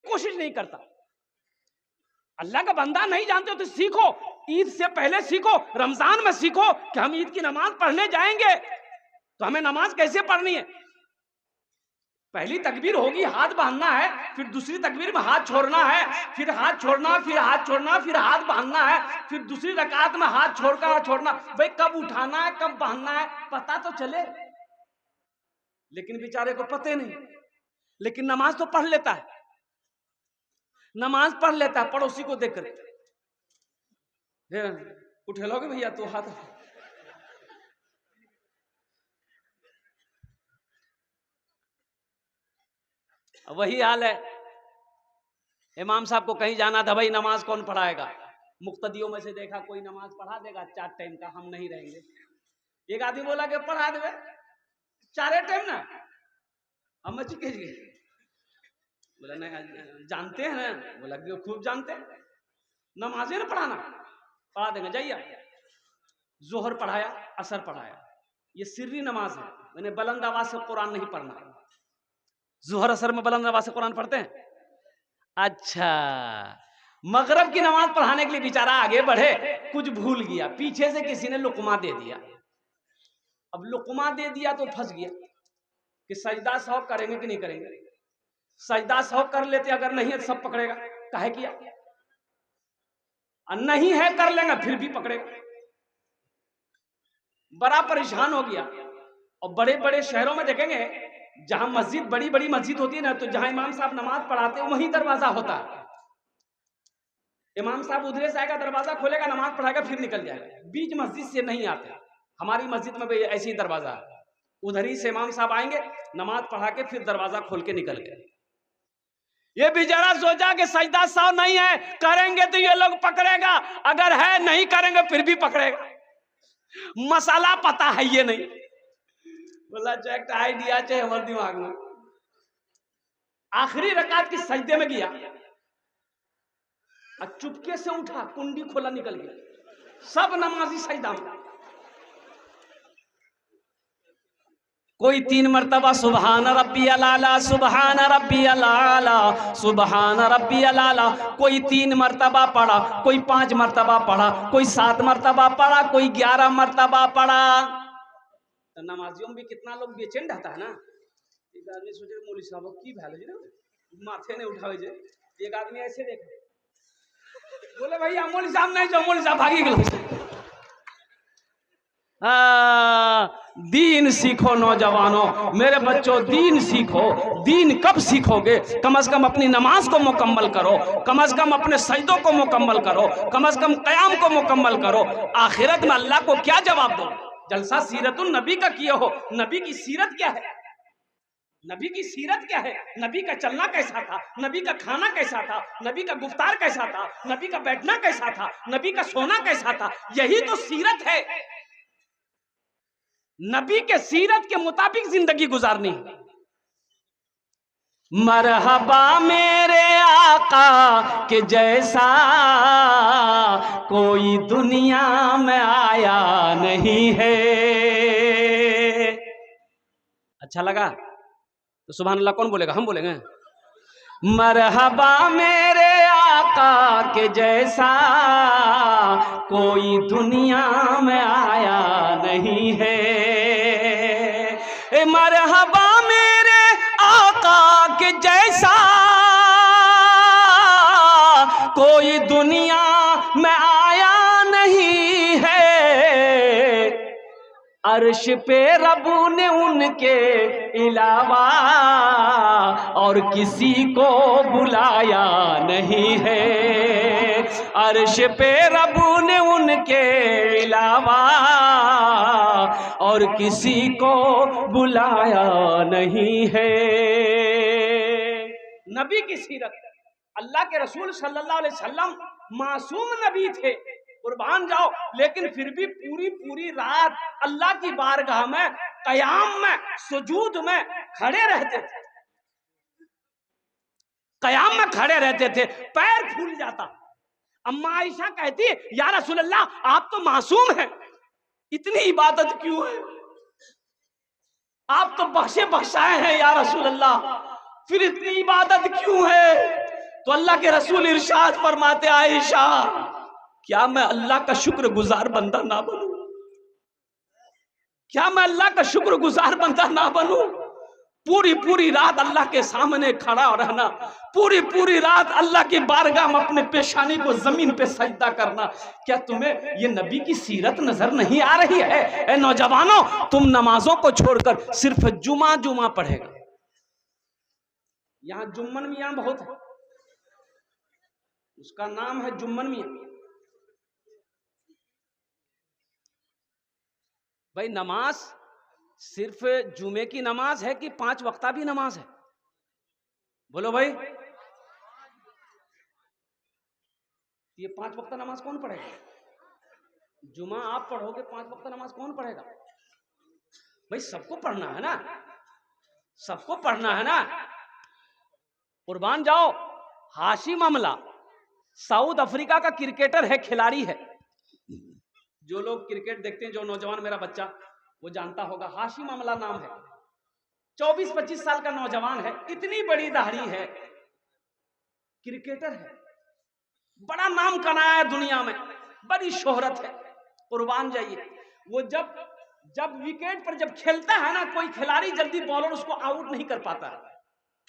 कोशिश नहीं करता। अल्लाह का बंदा नहीं जानते हो तो सीखो, ईद से पहले सीखो, रमजान में सीखो कि हम ईद की नमाज पढ़ने जाएंगे तो हमें नमाज कैसे पढ़नी है। पहली तकबीर होगी, हाथ बांधना है, फिर दूसरी तकबीर में हाथ छोड़ना है, फिर हाथ छोड़ना, फिर हाथ छोड़ना, फिर हाथ बांधना है, फिर दूसरी रकात में हाथ छोड़कर हाथ छोड़ना। भाई कब उठाना है, कब बांधना है, पता तो चले। लेकिन बेचारे को पते नहीं। लेकिन नमाज तो पढ़ लेता है, नमाज पढ़ लेता है पड़ोसी को देखकर। उठे लोगे भैया तो हाथ। वही हाल है। इमाम साहब को कहीं जाना था, भाई नमाज कौन पढ़ाएगा। मुक्तदियों में से देखा कोई नमाज पढ़ा देगा 4 टाइम का, हम नहीं रहेंगे। एक आदमी बोला कि पढ़ा देवे 4 टाइम ना, हम चिकेज गए। बोला नहीं जानते हैं ना, बोला कि खूब जानते हैं, नमाजें ना पढ़ाना, पढ़ा देंगे जाइए। जोहर पढ़ाया, असर पढ़ाया, ये सिर्री नमाज है, मैंने बुलंद आवाज से कुरान नहीं पढ़ना। जोहर असर में बुलंद आवाज से कुरान पढ़ते हैं। अच्छा, मगरब की नमाज पढ़ाने के लिए बेचारा आगे बढ़े, कुछ भूल गया, पीछे से किसी ने लुकमा दे दिया। अब लुकमा दे दिया तो फंस गया कि सजदा 100 करेंगे कि नहीं करेंगे। सजदा 100 कर लेते, अगर नहीं है तो सब पकड़ेगा, काहे किया, और नहीं है कर लेंगे फिर भी पकड़ेगा। बड़ा परेशान हो गया। और बड़े बड़े शहरों में देखेंगे जहां मस्जिद, बड़ी बड़ी मस्जिद होती है ना, तो जहां इमाम साहब नमाज पढ़ाते हैं वहीं दरवाजा होता है। इमाम साहब उधरे से आएगा, दरवाजा खोलेगा, नमाज पढ़ाएगा, फिर निकल जाएगा। बीच मस्जिद से नहीं आते। हमारी मस्जिद में भी ऐसी ही दरवाजा है, उधर ही से इमाम साहब आएंगे, नमाज पढ़ा के फिर दरवाजा खोल के निकल गए। ये बेचारा सोचा कि सजदा 100 नहीं है, करेंगे तो ये लोग पकड़ेगा, अगर है नहीं करेंगे फिर भी पकड़ेगा। मसाला पता है ये नहीं। बोला एक आइडिया चाहिए हमारे दिमाग में। आखिरी रकात की सजदे में गया और चुपके से उठा, कुंडी खोला, निकल गया। सब नमाजी सजदा में। कोई 3 मरतबा सुबहान रब्बियल आला, सुबहान रब्बियल आला, सुबहान रब्बियल आला, कोई 3 मरतबा पढ़ा, कोई 5 मरतबा पढ़ा, कोई 7 मरतबा पढ़ा, कोई 11 मरतबा पढ़ा। तो नमाजियों में भी कितना लोग बेचैन रहता है ना। एक आदमी सोचे मौलवी साहब की भैल जी माथे ने उठावे जे, एक आदमी ऐसे देखा, बोले भैया मौलवी साहब नहीं जाओ, मौलवी साहब भागी गए। दीन सीखो नौजवानों, मेरे बच्चों दीन सीखो। दीन कब सीखोगे, कम से कम अपनी नमाज को मुकम्मल करो, कम से कम अपने सजदों को मुकम्मल करो, कम से कम क़याम को मुकम्मल करो। आखिरत में अल्लाह को क्या जवाब दो। जलसा सीरतुन नबी का किए हो, नबी की सीरत क्या है, नबी की सीरत क्या है, नबी का चलना कैसा था, नबी का खाना कैसा था, नबी का गुफ्तार कैसा था, नबी का बैठना कैसा था, नबी का सोना कैसा था, यही तो सीरत है। नबी के सीरत के मुताबिक जिंदगी गुजारनी। मरहबा मेरे आका के जैसा कोई दुनिया में आया नहीं है। अच्छा लगा तो सुभान अल्लाह कौन बोलेगा, हम बोलेंगे। मरहबा मेरे आका के जैसा कोई दुनिया में आया नहीं है। मरहबा मेरे आका के जैसा कोई दुनिया में आया नहीं है। अर्श पे रब्बू ने उनके अलावा और किसी को बुलाया नहीं है। अर्श पे रब्बू ने उनके अलावा और किसी को बुलाया नहीं है। नबी की सीरत, अल्लाह के रसूल सल्लल्लाहु अलैहि वसल्लम मासूम नबी थे, कुर्बान जाओ, लेकिन फिर भी पूरी पूरी रात अल्लाह की बारगाह में कयाम में सुजूद में खड़े रहते थे। कयाम में खड़े रहते थे, पैर फूल जाता। अम्मा आयशा कहती या रसूल अल्लाह आप तो मासूम हैं, इतनी इबादत क्यों है, आप तो बख्शे बख्शाए हैं या रसूल अल्लाह, फिर इतनी इबादत क्यों है। तो अल्लाह के रसूल इरशाद फरमाते, आयशा क्या मैं अल्लाह का शुक्रगुजार बंदा ना बनूं? क्या मैं अल्लाह का शुक्रगुजार बंदा ना बनूं? पूरी पूरी रात अल्लाह के सामने खड़ा रहना, पूरी पूरी रात अल्लाह की बारगाह में अपने पेशानी को जमीन पे सजदा करना, क्या तुम्हें ये नबी की सीरत नजर नहीं आ रही है? ए नौजवानों, तुम नमाजों को छोड़कर सिर्फ जुमा जुमा पढ़ेगा। यहां जुम्मन मियां बहुत है, उसका नाम है जुम्मन मियां। भाई नमाज सिर्फ जुमे की नमाज है कि 5 वक्ता भी नमाज है? बोलो भाई, ये 5 वक्ता नमाज कौन पढ़ेगा? जुमा आप पढ़ोगे, 5 वक्ता नमाज कौन पढ़ेगा? भाई सबको पढ़ना है ना, सबको पढ़ना है ना। कुर्बान जाओ, हाशिम अमला साउथ अफ्रीका का क्रिकेटर है, खिलाड़ी है। जो लोग क्रिकेट देखते हैं, जो नौजवान मेरा बच्चा वो जानता होगा, हाशिम अमला नाम है। 24-25 साल का नौजवान है, इतनी बड़ी दाढ़ी है, क्रिकेटर है, बड़ा नाम कमाया है दुनिया में, बड़ी शोहरत है। कुर्बान जाइए, वो जब विकेट पर जब खेलता है ना, कोई खिलाड़ी जल्दी बॉलर उसको आउट नहीं कर पाता है।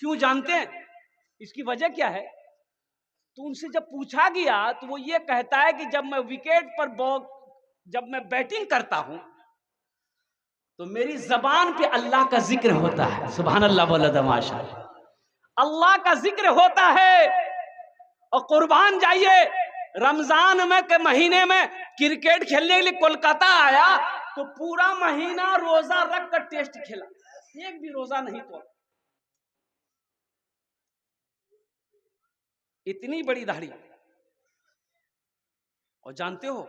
क्यों जानते हैं इसकी वजह क्या है? तो उनसे जब पूछा गया तो वो ये कहता है कि जब मैं विकेट पर जब मैं बैटिंग करता हूं तो मेरी जबान पे अल्लाह का जिक्र होता है। सुभान अल्लाह, बोला तमाशा, अल्लाह का जिक्र होता है। और कुर्बान जाइए, रमजान में के महीने में क्रिकेट खेलने के लिए कोलकाता आया तो पूरा महीना रोजा रख कर टेस्ट खेला, एक भी रोजा नहीं तोड़ा। इतनी बड़ी दाढ़ी। और जानते हो,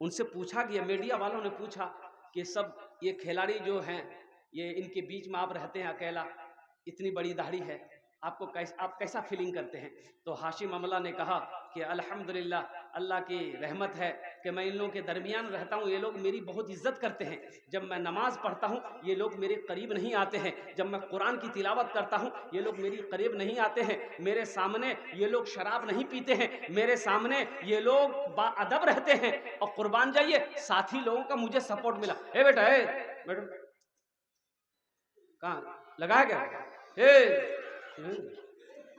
उनसे पूछा गया, मीडिया वालों ने पूछा कि सब ये खिलाड़ी जो हैं, ये इनके बीच में आप रहते हैं अकेला, इतनी बड़ी दाढ़ी है, आप कैसा फीलिंग करते हैं? तो हाशिम अमला ने कहा कि अल्हम्दुलिल्लाह, अल्लाह की रहमत है कि मैं इन लोगों के दरमियान रहता हूँ, ये लोग मेरी बहुत इज्जत करते हैं। जब मैं नमाज पढ़ता हूँ ये लोग मेरे करीब नहीं आते हैं, जब मैं कुरान की तिलावत करता हूँ ये लोग मेरी करीब नहीं आते हैं, मेरे सामने ये लोग शराब नहीं पीते हैं, मेरे सामने ये लोग बाअदब रहते हैं। और कुर्बान जाइए, साथी लोगों का मुझे सपोर्ट मिला। ए बेटा, मैडम कहाँ लगाया क्या?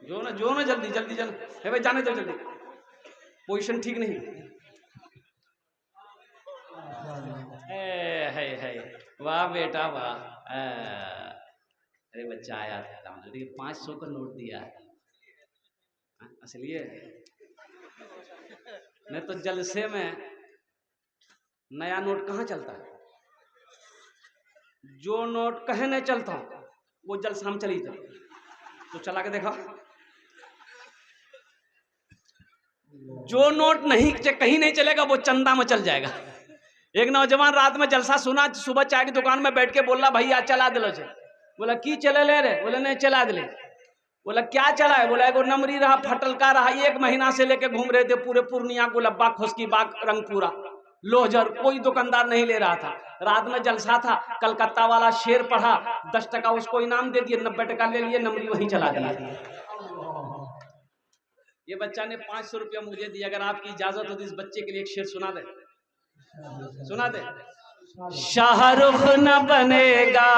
जो ना जल्दी जल्दी जल्दी, भाई जाने दो जल्दी, पोजीशन ठीक नहीं है। वाह बेटा वाह, अरे बच्चा आया था, 500 का नोट दिया है, इसलिए नहीं तो जलसे में नया नोट कहाँ चलता है? जो नोट कहे नहीं चलता वो जलसा हम चली जाए, तो चला के देखा। जो नोट नहीं कहीं नहीं चलेगा वो चंदा में चल जाएगा। एक नौजवान रात में जलसा सुना, सुबह चाय की दुकान में बैठ के बोला, भैया चला दिलो छे। बोला की चले ले रे? बोले नहीं चला दिले। बोला क्या चला है? बोला एगो नमरी रहा, फटलका रहा, 1 महीना से लेके घूम रहे थे पूरे पूर्णिया, गुलब्बा, खुशकी बाग, रंगपुरा, लोहजर, कोई दुकानदार नहीं ले रहा था। रात में जलसा था, कलकत्ता वाला शेर पढ़ा, 10 टका उसको इनाम दे दिए, 90 टका ले लिए, नमरी वहीं चला दिया। ये बच्चा ने 500 रुपया मुझे दिया। अगर आपकी इजाजत हो तो इस बच्चे के लिए एक शेर सुना दे, सुना दे। शाहरुख न बनेगा,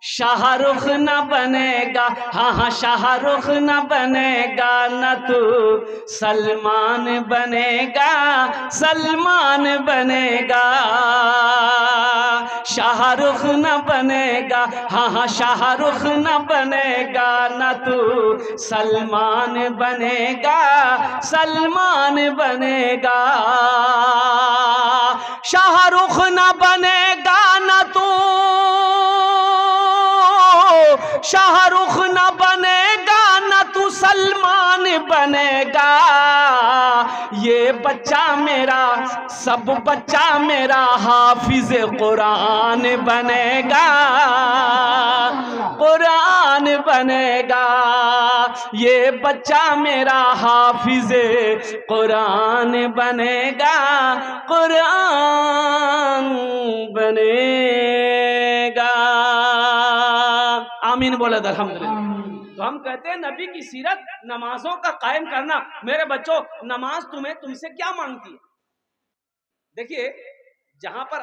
शाहरुख न बनेगा, हाँ शाहरुख न बनेगा, न तू सलमान बनेगा, सलमान बनेगा। शाहरुख न बनेगा, हाँ शाहरुख न बनेगा, न तू सलमान बनेगा, सलमान बनेगा। शाहरुख न बनेगा न तू, शाहरुख न बनेगा न तू सलमान बनेगा। ये बच्चा मेरा, सब बच्चा मेरा हाफिज कुरान बनेगा, कुरान बनेगा। ये बच्चा मेरा हाफिज कुरान बनेगा, कुरान बनेगा। आमीन बोले अल्हम्दुलिल्लाह। तो हम कहते हैं नबी की सीरत नमाजों का कायम करना। मेरे बच्चों, नमाज तुमसे क्या मांगती है? देखिए, जहां पर